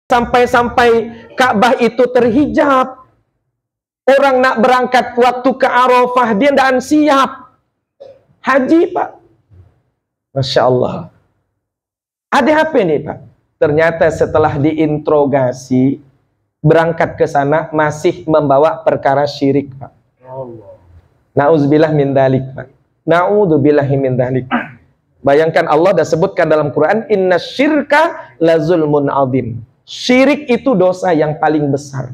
Sampai-sampai Ka'bah itu terhijab. Orang nak berangkat waktu ke Arafah, dia tidak siap. Haji, Pak. Masya Allah. Ada apa nih, Pak? Ternyata setelah diinterogasi, berangkat ke sana masih membawa perkara syirik, Pak. Na'udzubillah min dzalik, Pak. Na'udzubillahi min dzalik. Bayangkan Allah dah sebutkan dalam Quran, inna syirka la zulmun azim. Syirik itu dosa yang paling besar.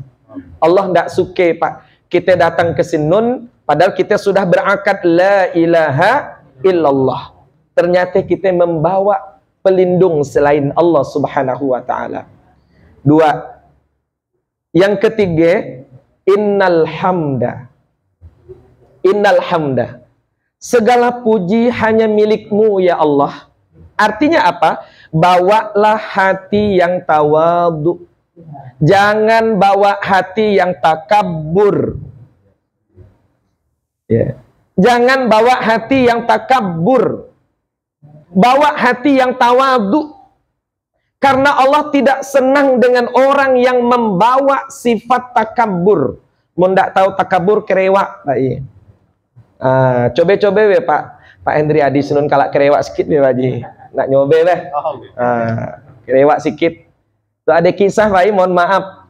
Allah tidak suka, Pak, kita datang ke Sinun padahal kita sudah berakad la ilaha illallah. Ternyata kita membawa pelindung selain Allah Subhanahu wa taala. Dua. Yang ketiga, innal hamda. Innal hamda. Segala puji hanya milikmu ya Allah. Artinya apa? Bawalah hati yang tawadhu. Jangan bawa hati yang takabur. Jangan bawa hati yang takabur. Bawa hati yang tawadhu. Karena Allah tidak senang dengan orang yang membawa sifat takabur. Mau ndak tahu takabur kerewak, Pak. Coba-coba we Pak Hendri Adi Sinun kalak kerewak sikit we Pak Ji. Nak nyoba weh. Kerewak sikit. Tuh ada kisah, Pak, mohon maaf.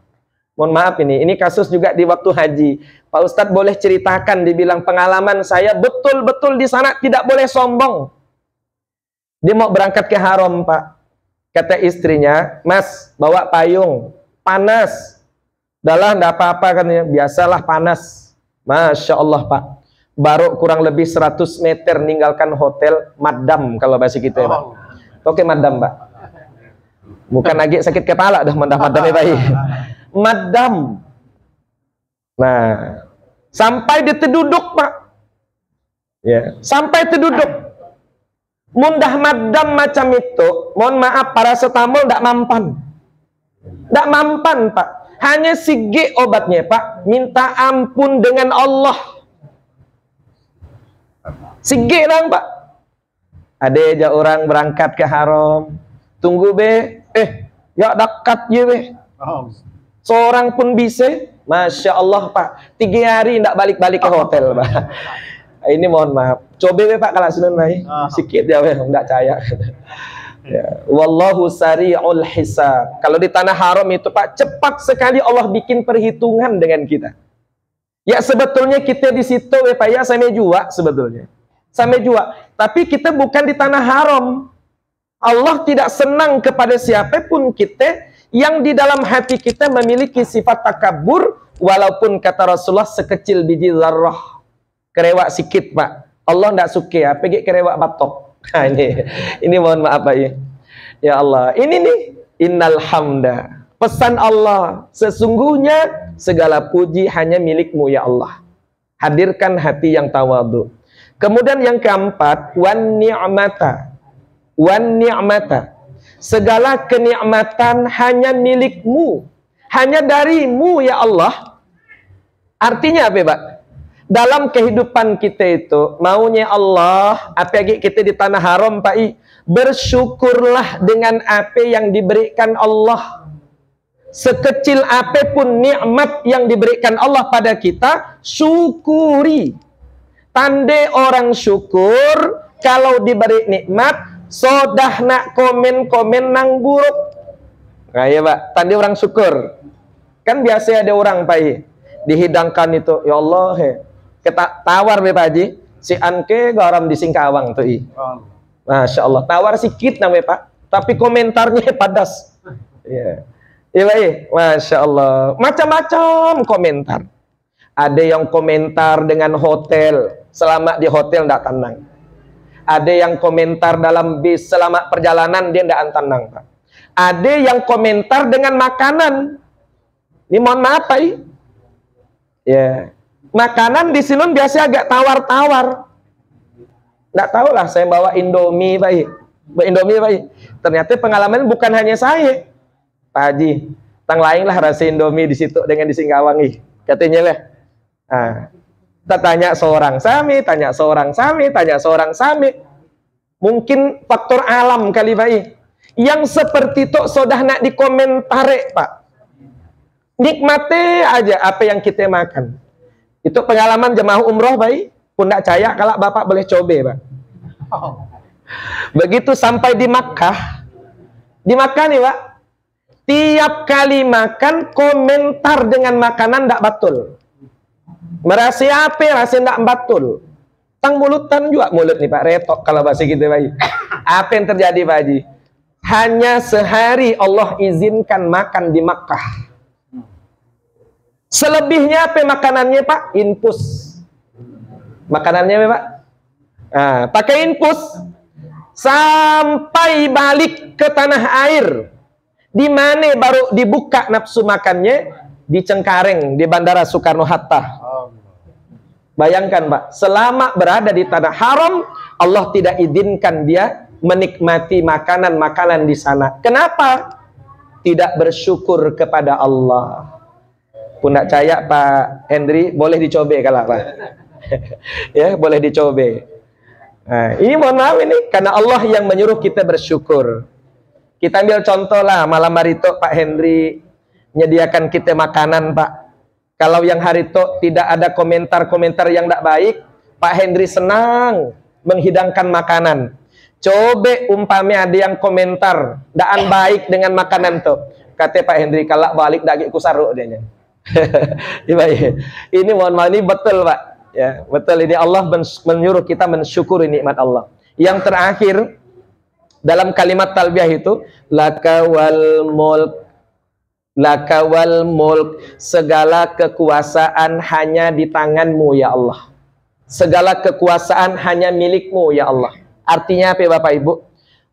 Mohon maaf ini kasus juga di waktu haji. Pak Ustadz boleh ceritakan, dibilang pengalaman saya betul-betul di sana tidak boleh sombong. Dia mau berangkat ke haram, Pak. Kata istrinya, Mas, bawa payung. Panas. Dahlah, enggak apa-apa kan ya. Biasalah panas. Masya Allah, Pak. Baru kurang lebih 100 meter ninggalkan hotel, madam kalau bahasa kita ya, Pak. Oke, madam, Pak. Bukan lagi sakit kepala dah madam-madamnya baik. Madam. Nah, sampai dia terduduk, Pak. Ya, sampai terduduk. Mundah madam macam itu, mohon maaf, paracetamol tidak mampan. Tidak mampan, Pak. Hanya sige obatnya, Pak. Minta ampun dengan Allah. Sige dong, Pak. Ada aja orang berangkat ke haram. Tunggu be, ya dekat je be. Seorang pun bisa, Masya Allah, Pak. 3 hari tidak balik-balik ke hotel, Pak. Ini mohon maaf. Coba be, Pak, kalau Sinun baik. Sikit ya, tidak percaya. Ya. Wallahu sari'ul hisab. Kalau di tanah haram itu, Pak, cepat sekali Allah bikin perhitungan dengan kita. Ya sebetulnya kita di situ, Pak, ya sampai jua sebetulnya. Sampai jua. Tapi kita bukan di tanah haram. Allah tidak senang kepada siapapun kita yang di dalam hati kita memiliki sifat takabur, walaupun kata Rasulullah sekecil biji zarrah. Kerewak sikit, Pak. Allah tidak suka ya, pergi kerewak batok. Nah, ini mohon maaf, Pak ya. Ya Allah, ini nih innal hamda. Pesan Allah, sesungguhnya segala puji hanya milikmu ya Allah. Hadirkan hati yang tawadhu. Kemudian yang keempat, wan ni'mata. Wan ni'mata. Segala kenikmatan hanya milikmu. Hanya darimu ya Allah. Artinya apa, Pak? Dalam kehidupan kita itu, maunya Allah, apalagi kita di tanah haram, Pak I, bersyukurlah dengan apa yang diberikan Allah. Sekecil apapun nikmat yang diberikan Allah pada kita, syukuri. Tanda orang syukur, kalau diberi nikmat, sodah nak komen-komen nang buruk. Nah ya, Pak, tanda orang syukur. Kan biasa ada orang, Pak I, dihidangkan itu, ya Allah, kita tawar be Pak Haji, si anke garam di Singkawang tuh i. Masya Allah, tawar sikit namanya Pak, tapi komentarnya padas. Ya, iya, Masya Allah, macam-macam komentar. Ada yang komentar dengan hotel, selama di hotel tidak tenang. Ada yang komentar dalam bis, selama perjalanan dia tidak tenang, Pak. Ada yang komentar dengan makanan. Ini mohon maaf, Pak i. Ya. Makanan di Sinun biasa agak tawar-tawar. Nggak tahu lah, saya bawa Indomie, Pak. Indomie, Pak. Ternyata pengalaman bukan hanya saya, Pak Haji. Tang lain lah rasa Indomie di situ dengan di Singkawang, katanya lah. Nah, kita tanya seorang sami, tanya seorang sami, tanya seorang sami. Mungkin faktor alam kali, Pak. Yang seperti itu sudah nak dikomentari, Pak. Nikmati aja apa yang kita makan. Itu pengalaman jemaah umroh, baik. Pun tak percaya kalau Bapak boleh coba, Pak. Begitu sampai di Makkah nih, Pak, tiap kali makan komentar dengan makanan tidak betul. Merasa apa, rasa tidak betul. Tang mulutan juga mulut nih, Pak, retok kalau bahasa kita, Pak. Apa yang terjadi, Pak Haji? Hanya sehari Allah izinkan makan di Makkah. Selebihnya apa makanannya, Pak? Infus. Makanannya apa, Pak? Nah, pakai infus. Sampai balik ke tanah air. Di mana baru dibuka nafsu makannya? Di Cengkareng, di Bandara Soekarno-Hatta. Bayangkan, Pak, selama berada di tanah haram, Allah tidak izinkan dia menikmati makanan-makanan di sana. Kenapa? Tidak bersyukur kepada Allah. Pun tak percaya, Pak Hendri, boleh dicoba kalau, Pak. Ya, boleh dicoba. Nah, ini mohon maaf ini, karena Allah yang menyuruh kita bersyukur. Kita ambil contoh lah, malam hari itu Pak Hendri menyediakan kita makanan, Pak. Kalau yang hari itu tidak ada komentar-komentar yang tidak baik, Pak Hendri senang menghidangkan makanan. Coba umpamanya ada yang komentar daan baik dengan makanan tuh, kata Pak Hendri, kalau balik daging kusaruk dia. Ini mohon maaf, ini betul, Pak. Ya, betul, ini Allah menyuruh kita mensyukuri nikmat Allah. Yang terakhir dalam kalimat talbiyah itu, laka wal mulk, laka wal mulk, segala kekuasaan hanya di tanganmu ya Allah. Segala kekuasaan hanya milikmu ya Allah. Artinya apa, Bapak Ibu?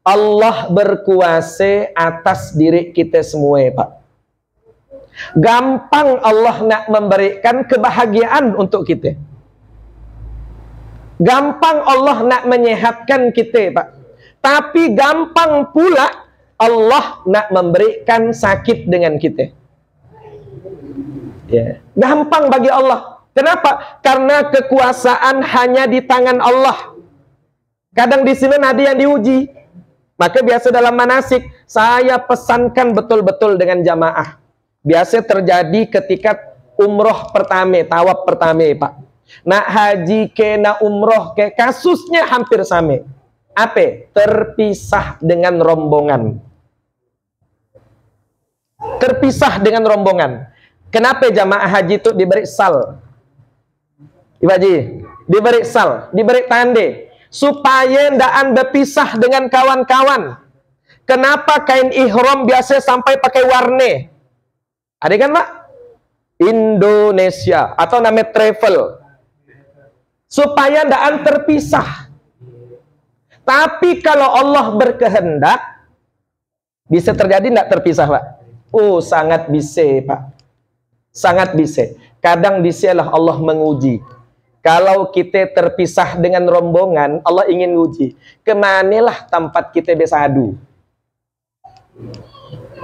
Allah berkuasa atas diri kita semua, Pak. Gampang Allah nak memberikan kebahagiaan untuk kita. Gampang Allah nak menyehatkan kita, Pak. Tapi gampang pula Allah nak memberikan sakit dengan kita. Ya, gampang bagi Allah. Kenapa? Karena kekuasaan hanya di tangan Allah. Kadang di sini ada yang diuji. Maka biasa dalam manasik saya pesankan betul-betul dengan jamaah. Biasa terjadi ketika umroh pertama, tawaf pertama, Pak. Nak haji ke, nak umroh ke, kasusnya hampir sama. Apa? Terpisah dengan rombongan. Terpisah dengan rombongan. Kenapa jamaah haji itu diberi sal? Ibu Haji, diberi sal, diberi tanda supaya ndaan berpisah dengan kawan-kawan. Kenapa kain ihram biasa sampai pakai warna? Ada kan, Pak? Indonesia atau namanya travel. Supaya ndaan terpisah. Tapi kalau Allah berkehendak, bisa terjadi tidak terpisah, Pak? Oh, sangat bisa, Pak. Sangat bisa. Kadang bisalah Allah menguji. Kalau kita terpisah dengan rombongan, Allah ingin uji. Kemanalah tempat kita bersadu?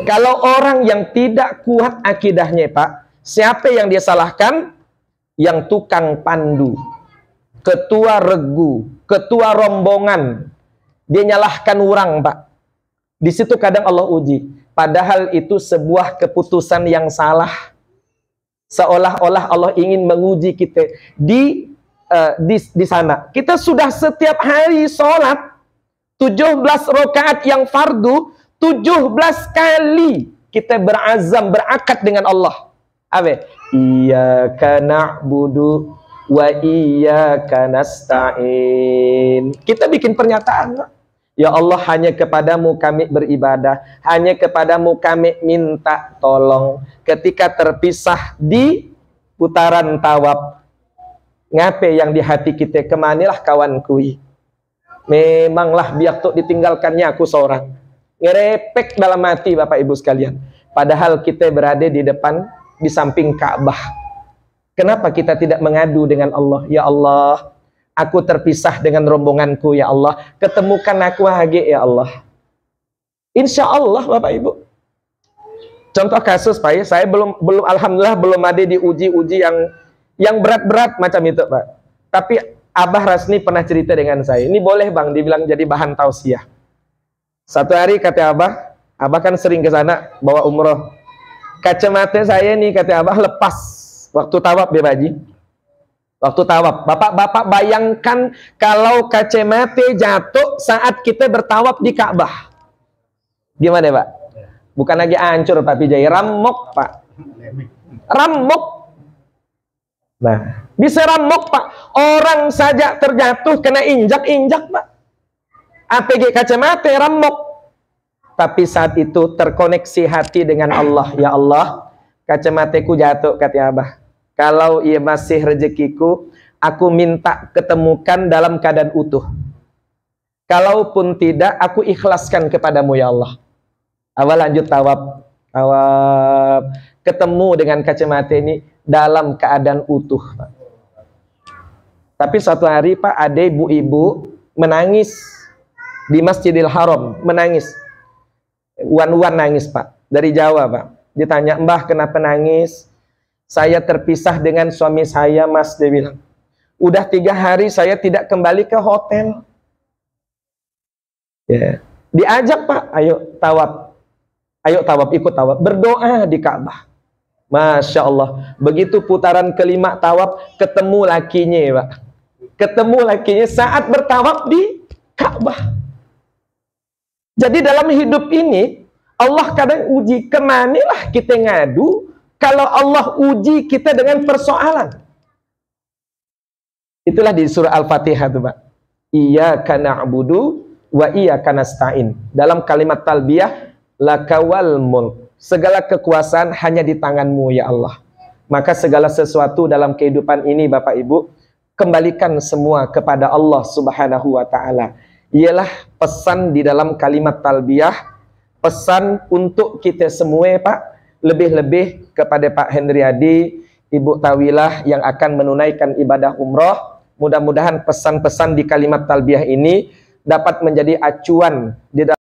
Kalau orang yang tidak kuat akidahnya, Pak, siapa yang dia salahkan? Yang tukang pandu, ketua regu, ketua rombongan. Dia nyalahkan orang, Pak. Di situ kadang Allah uji. Padahal itu sebuah keputusan yang salah. Seolah-olah Allah ingin menguji kita di sana. Kita sudah setiap hari sholat 17 rakaat yang fardu, 17 kali kita berazam, berakad dengan Allah. Apa? Iyyaka na'budu wa iyyaka nasta'in. Kita bikin pernyataan, ya Allah, hanya kepadamu kami beribadah, hanya kepadamu kami minta tolong. Ketika terpisah di putaran tawaf, ngape yang di hati kita, kemanilah kawanku? Memanglah biar tuh ditinggalkannya aku seorang. Ngerepek dalam hati, Bapak Ibu sekalian. Padahal kita berada di depan, di samping Ka'bah. Kenapa kita tidak mengadu dengan Allah? Ya Allah, aku terpisah dengan rombonganku, ya Allah. Ketemukan aku lagi, ya Allah. Insya Allah, Bapak Ibu. Contoh kasus, Pak, saya belum alhamdulillah belum ada diuji-uji yang berat-berat macam itu, Pak. Tapi Abah Rasni pernah cerita dengan saya. Ini boleh, Bang, dibilang jadi bahan tausiah. Satu hari kata Abah kan sering ke sana bawa umroh. Kacamata saya nih kata Abah lepas waktu tawaf ya Baji. Waktu tawaf. Bapak-bapak bayangkan kalau kacamata jatuh saat kita bertawaf di Ka'bah. Gimana Pak? Bukan lagi hancur Pak Pijai, ramok Pak. Ramok. Nah, bisa ramok Pak. Orang saja terjatuh kena injak-injak Pak. APG kacamata ramok. Tapi saat itu terkoneksi hati dengan Allah. Ya Allah, kacamataku jatuh kata Abah. Kalau ia masih rezekiku, aku minta ketemukan dalam keadaan utuh. Kalaupun tidak, aku ikhlaskan kepadamu ya Allah. Awal lanjut tawaf. Ketemu dengan kacamata ini dalam keadaan utuh. Tapi suatu hari Pak, ada ibu-ibu menangis di Masjidil Haram, menangis. Wan-wan nangis Pak, dari Jawa Pak. Ditanya, Mbah kenapa nangis? Saya terpisah dengan suami saya Mas, dia bilang. Udah 3 hari saya tidak kembali ke hotel. Ya. Diajak Pak, ayo tawaf. Ayo tawaf, ikut tawaf. Berdoa di Ka'bah. Masya Allah. Begitu putaran kelima tawaf, ketemu lakinya Pak. Ketemu lakinya saat bertawaf di Ka'bah. Jadi dalam hidup ini, Allah kadang uji, kemanilah kita ngadu, kalau Allah uji kita dengan persoalan. Itulah di surah Al-Fatihah tuh Pak. Iyyaka na'budu wa iyyaka nasta'in. Dalam kalimat talbiyah, lakawal mulk. Segala kekuasaan hanya di tanganmu ya Allah. Maka segala sesuatu dalam kehidupan ini Bapak Ibu, kembalikan semua kepada Allah Subhanahu wa ta'ala. Ialah pesan di dalam kalimat talbiyah, pesan untuk kita semua Pak, lebih-lebih kepada Pak Hendriadi, Ibu Tawilah yang akan menunaikan ibadah umroh. Mudah-mudahan pesan-pesan di kalimat talbiyah ini dapat menjadi acuan di dalam